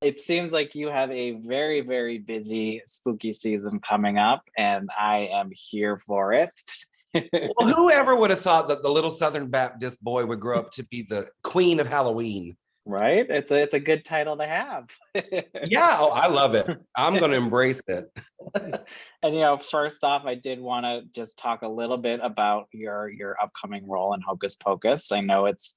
It seems like you have a very, very busy spooky season coming up, and I am here for it. Well, whoever would have thought that the little Southern Baptist boy would grow up to be the queen of Halloween? Right? It's a good title to have. Yeah, oh, I love it. I'm going to embrace it. And first off, I did want to just talk a little bit about your upcoming role in Hocus Pocus. I know it's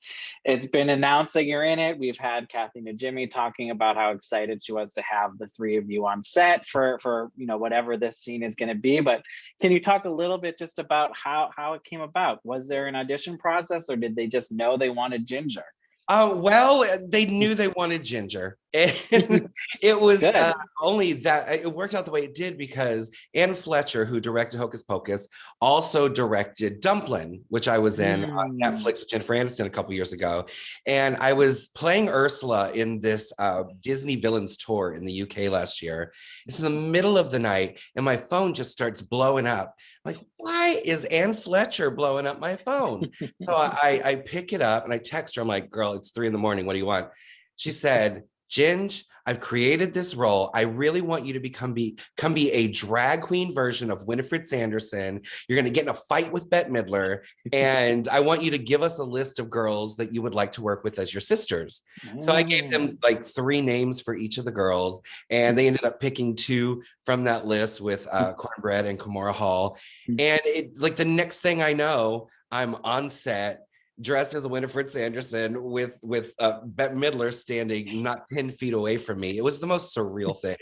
been announced that you're in it. We've had Kathy Najimy talking about how excited she was to have the three of you on set for whatever this scene is going to be. But can you talk a little bit just about how it came about? Was there an audition process, or did they just know they wanted Ginger? Well, they knew they wanted Ginger. And it was Good. only that it worked out the way it did because Ann Fletcher, who directed Hocus Pocus, also directed Dumplin', which I was in on Mm. Netflix with Jennifer Aniston a couple years ago. And I was playing Ursula in this Disney Villains tour in the UK last year. It's in the middle of the night, and my phone just starts blowing up. I'm like, why is Ann Fletcher blowing up my phone? So I pick it up and I text her. I'm like, girl, it's 3 a.m. What do you want? She said, Ginge, I've created this role. I really want you to become be a drag queen version of Winnifred Sanderson. You're going to get in a fight with Bette Midler. And I want you to give us a list of girls that you would like to work with as your sisters. So I gave them Mm. like 3 names for each of the girls. And they ended up picking 2 from that list with Cornbread and Kimora Hall. And like the next thing I know, I'm on set dressed as Winifred Sanderson with Bette Midler standing not 10 feet away from me. It was the most surreal thing.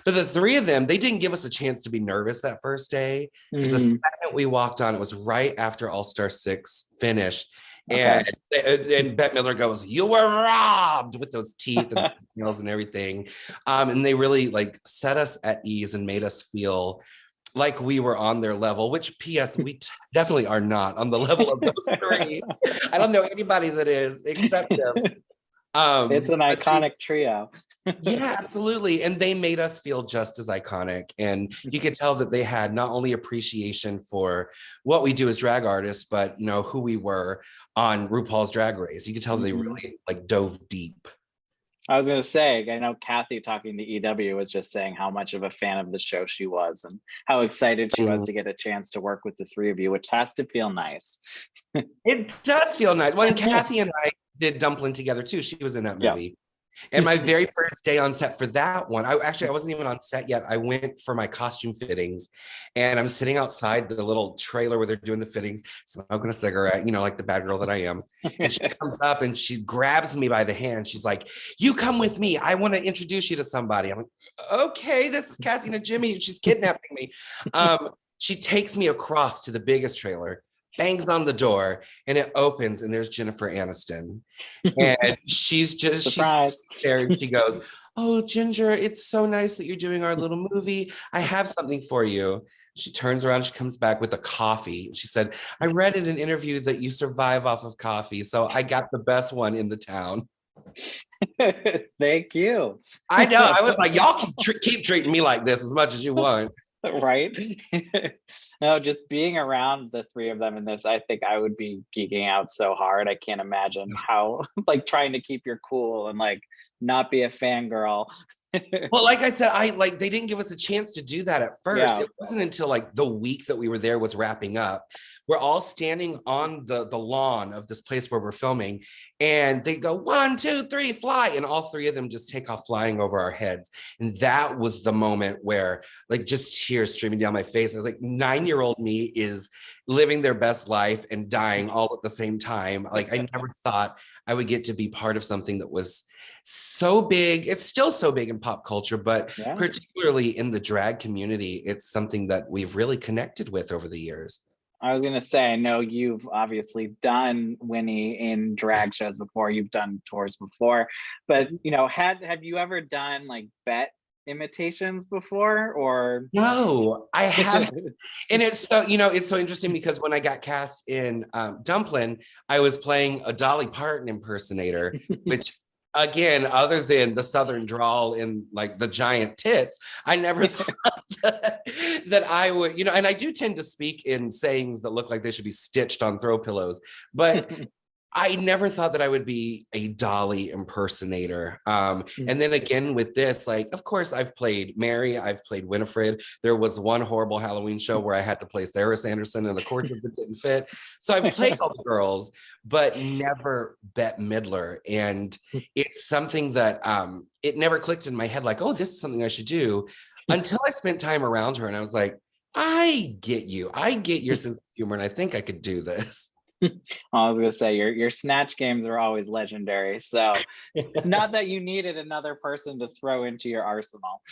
But the 3 of them, they didn't give us a chance to be nervous that first day because the Mm. second we walked on, it was right after All Star 6 finished. Okay. And Bette Midler goes, "You were robbed," with those teeth and nails and everything. And they really like set us at ease and made us feel like we were on their level, which PS, we definitely are not on the level of those 3. I don't know anybody that is except them. It's an iconic trio. Yeah, absolutely. And they made us feel just as iconic. And you could tell that they had not only appreciation for what we do as drag artists, but who we were on RuPaul's Drag Race. You could tell they Mhm. really like dove deep. I was going to say, I know Kathy talking to EW was just saying how much of a fan of the show she was and how excited she was Mm. to get a chance to work with the three of you, which has to feel nice. It does feel nice. Well, and Kathy and I did Dumpling together too. She was in that Yeah. movie. And my very first day on set for that one, I wasn't even on set yet. I went for my costume fittings, and I'm sitting outside the little trailer where they're doing the fittings, smoking a cigarette, like the bad girl that I am. And she comes up and she grabs me by the hand. She's like, "You come with me. I want to introduce you to somebody." I'm like, "Okay, this is Cassie Najimy. She's kidnapping me." She takes me across to the biggest trailer, bangs on the door, and it opens, and there's Jennifer Aniston. And she's Surprise. there and she goes, "Oh, Ginger, it's so nice that you're doing our little movie. I have something for you." She turns around, she comes back with a coffee. She said, "I read in an interview that you survive off of coffee, so I got the best one in the town." Thank you. I know. I was like, y'all keep treating me like this as much as you want. Right? No, just being around the three of them in this, I think I would be geeking out so hard. I can't imagine how, like, trying to keep your cool and like not be a fangirl. Well, like I said, they didn't give us a chance to do that at first. Yeah. It wasn't until like the week that we were there was wrapping up. We're all standing on the lawn of this place where we're filming, and they go 1, 2, 3, fly, and all 3 of them just take off flying over our heads. And that was the moment where like just tears streaming down my face. I was like, 9-year-old me is living their best life and dying all at the same time. Like I never thought I would get to be part of something that was so big. It's still so big in pop culture, but Yeah. particularly in the drag community, it's something that we've really connected with over the years. I was gonna say, I know you've obviously done Winnie in drag shows before, you've done tours before, but have you ever done like Bette imitations before or No, I have. And it's so interesting because when I got cast in Dumplin', I was playing a Dolly Parton impersonator, which again, other than the Southern drawl and like the giant tits, I never thought that I would, and I do tend to speak in sayings that look like they should be stitched on throw pillows. But I never thought that I would be a Dolly impersonator. And then again with this, like, of course, I've played Mary, I've played Winnifred. There was one horrible Halloween show where I had to play Sarah Sanderson, and of course it didn't fit. So I've played all the girls, but never Bette Midler. And it's something that it never clicked in my head, like, oh, this is something I should do, until I spent time around her, and I was like, I get you. I get your sense of humor, and I think I could do this. I was gonna say your snatch games are always legendary. So not that you needed another person to throw into your arsenal.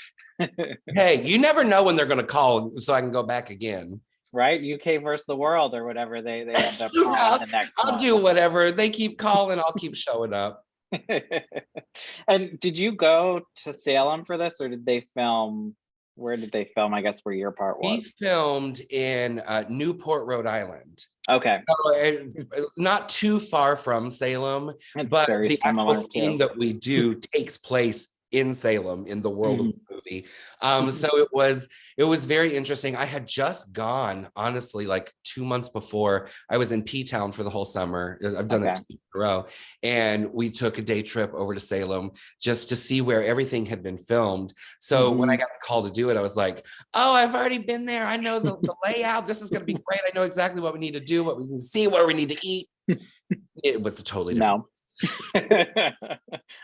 Hey, you never know when they're going to call, so I can go back again. Right? UK versus the world or whatever they end up calling the next I'll one. do whatever. They keep calling, I'll keep showing up. And did you go to Salem for this, or did they film? Where did they film? I guess where your part We was. filmed in Newport, Rhode Island. Okay. So, not too far from Salem, It's but very the similar actual scene too. that we do takes place in Salem, in the world of the movie. So it was very interesting. I had just gone, honestly, like 2 months before. I was in P-Town for the whole summer. I've done it 2 years in a row. And we took a day trip over to Salem just to see where everything had been filmed. So when I got the call to do it, I was like, oh, I've already been there. I know the layout. This is going to be great. I know exactly what we need to do, what we need to see, where we need to eat. It was totally different. No.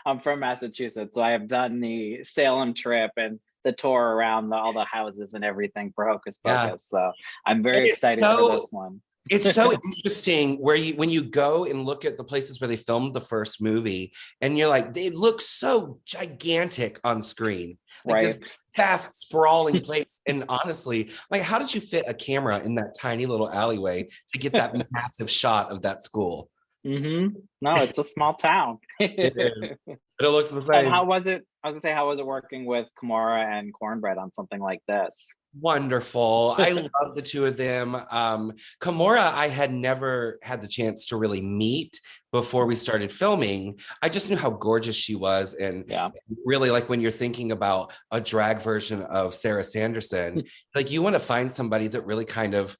I'm from Massachusetts, so I have done the Salem trip and the tour around all the houses and everything for Hocus Pocus. So I'm very excited for this one. It's so interesting when you go and look at the places where they filmed the first movie, and you're like, they look so gigantic on screen, like this vast sprawling place. And honestly, like, how did you fit a camera in that tiny little alleyway to get that massive shot of that school? No, it's a small town. It is. But it looks the same. And how was it? I was gonna say, how was it working with Kimora and Cornbread on something like this? Wonderful. I love the two of them. Kimora, I had never had the chance to really meet before we started filming. I just knew how gorgeous she was. And really, like, when you're thinking about a drag version of Sarah Sanderson, like, you want to find somebody that really kind of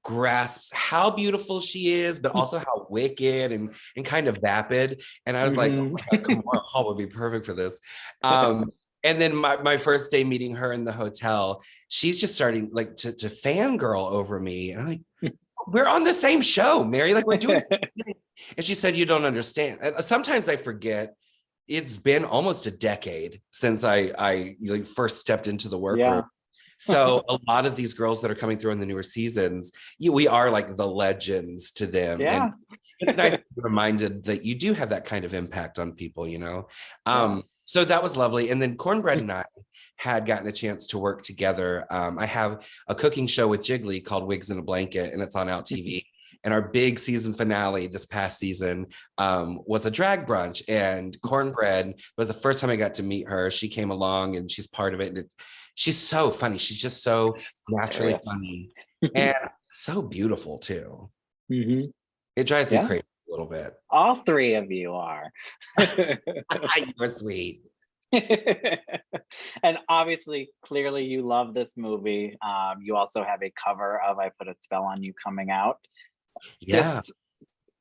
grasps how beautiful she is, but also how wicked and kind of vapid. And I was like, oh my God, Kimora Hall would be perfect for this. And then my first day meeting her in the hotel, she's just starting like to fangirl over me. And I'm like, we're on the same show, Mary, like, we're doing it. And she said, you don't understand. And sometimes I forget. It's been almost a decade since I like first stepped into the workroom. So a lot of these girls that are coming through in the newer seasons, we are like the legends to them. And it's nice to be reminded that you do have that kind of impact on people, you know? So that was lovely. And then Cornbread and I had gotten a chance to work together. I have a cooking show with Jiggly called Wigs in a Blanket, and it's on Out TV. And our big season finale this past season was a drag brunch. And Cornbread was the first time I got to meet her. She came along and she's part of it. And she's so funny. She's just so naturally funny and so beautiful too. It drives me crazy a little bit. All three of you are. You're sweet. And obviously, clearly you love this movie. You also have a cover of I Put a Spell on You coming out. Just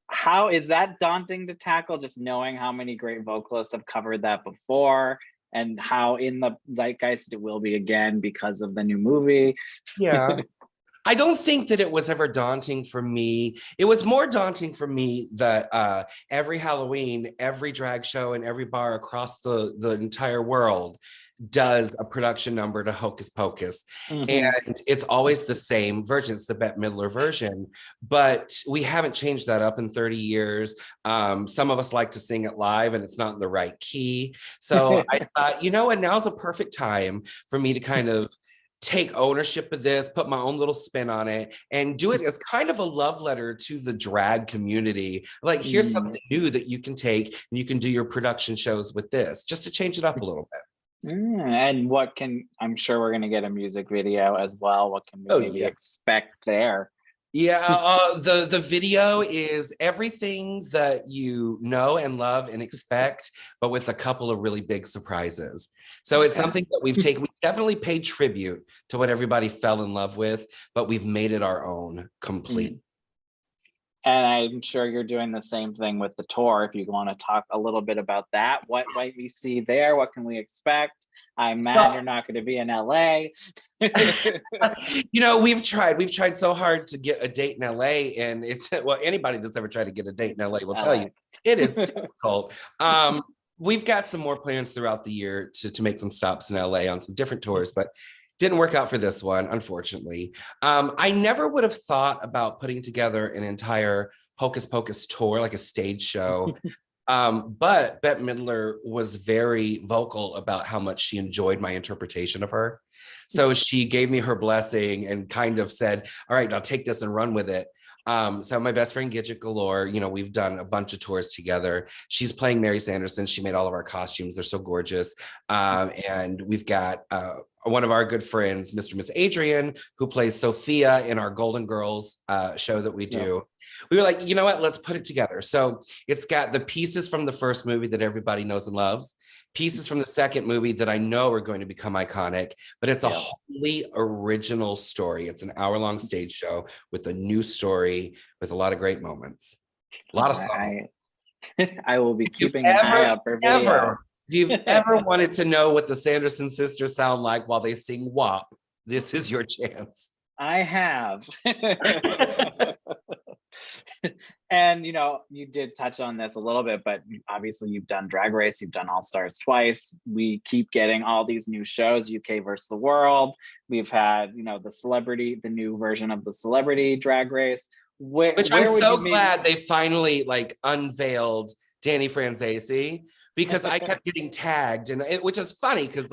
how is that daunting to tackle, just knowing how many great vocalists have covered that before, and how in the zeitgeist it will be again because of the new movie? I don't think that it was ever daunting for me. It was more daunting for me that every Halloween, every drag show and every bar across the entire world does a production number to Hocus Pocus. And it's always the same version. It's the Bette Midler version, but we haven't changed that up in 30 years. Some of us like to sing it live and it's not in the right key. So I thought, you know what, now's a perfect time for me to kind of take ownership of this, put my own little spin on it, and do it as kind of a love letter to the drag community. Like, here's something new that you can take and you can do your production shows with this, just to change it up a little bit. And I'm sure we're going to get a music video as well. What can we maybe expect there? The video is everything that you know and love and expect, but with a couple of really big surprises. So it's something that we definitely paid tribute to what everybody fell in love with, but we've made it our own complete. And I'm sure you're doing the same thing with the tour. If you want to talk a little bit about that, what might we see there? What can we expect? I'm mad you're not going to be in LA. We've tried so hard to get a date in LA, and it's well, anybody that's ever tried to get a date in LA will tell you it is difficult. We've got some more plans throughout the year to make some stops in LA on some different tours, but didn't work out for this one, unfortunately. I never would have thought about putting together an entire Hocus Pocus tour, like a stage show. But Bette Midler was very vocal about how much she enjoyed my interpretation of her. So she gave me her blessing and kind of said, all right, I'll take this and run with it. So my best friend Gidget Galore, we've done a bunch of tours together. She's playing Mary Sanderson. She made all of our costumes. They're so gorgeous. And we've got one of our good friends, Mr. and Miss Adrian, who plays Sophia in our Golden Girls show that we do. Yep. We were like, you know what, let's put it together. So it's got the pieces from the first movie that everybody knows and loves, pieces from the second movie that I know are going to become iconic, but it's a wholly original story. It's an hour-long stage show with a new story with a lot of great moments. A lot of songs. I will be keeping an eye out for video. If you've ever wanted to know what the Sanderson sisters sound like while they sing WAP, this is your chance. I have. And you did touch on this a little bit, but obviously you've done Drag Race, you've done All Stars twice. We keep getting all these new shows, UK versus the World. We've had, the new version of the Celebrity Drag Race. Which I'm so glad they finally unveiled Danny Franzese, because I kept getting tagged, which is funny because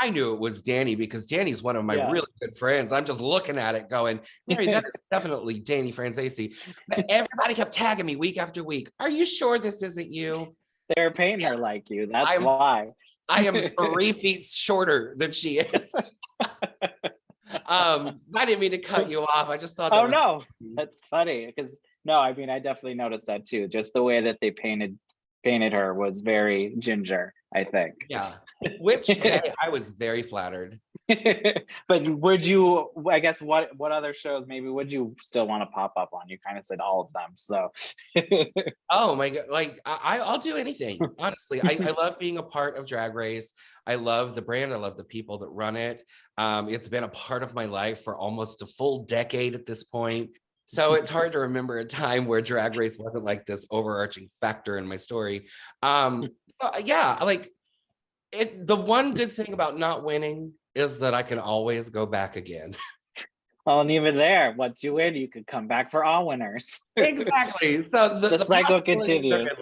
I knew it was Danny because Danny's one of my really good friends. I'm just looking at it going, Mary, that is definitely Danny Franzese. But everybody kept tagging me week after week. Are you sure this isn't you? They're painting her like you. That's why. I am 3 feet shorter than she is. I didn't mean to cut you off. I just thought that no, that's funny because I definitely noticed that too. Just the way that they painted her was very ginger, I think. Yeah, which I was very flattered. But would you, I guess, what other shows maybe would you still want to pop up on? You kind of said all of them, so. Oh my God, I'll do anything, honestly. I love being a part of Drag Race. I love the brand. I love the people that run it. It's been a part of my life for almost a full decade at this point. So it's hard to remember a time where Drag Race wasn't like this overarching factor in my story. The one good thing about not winning is that I can always go back again. Well, and even there, once you win, you could come back for all winners. Exactly. So the cycle continues.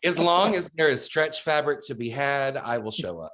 As long as there is stretch fabric to be had, I will show up.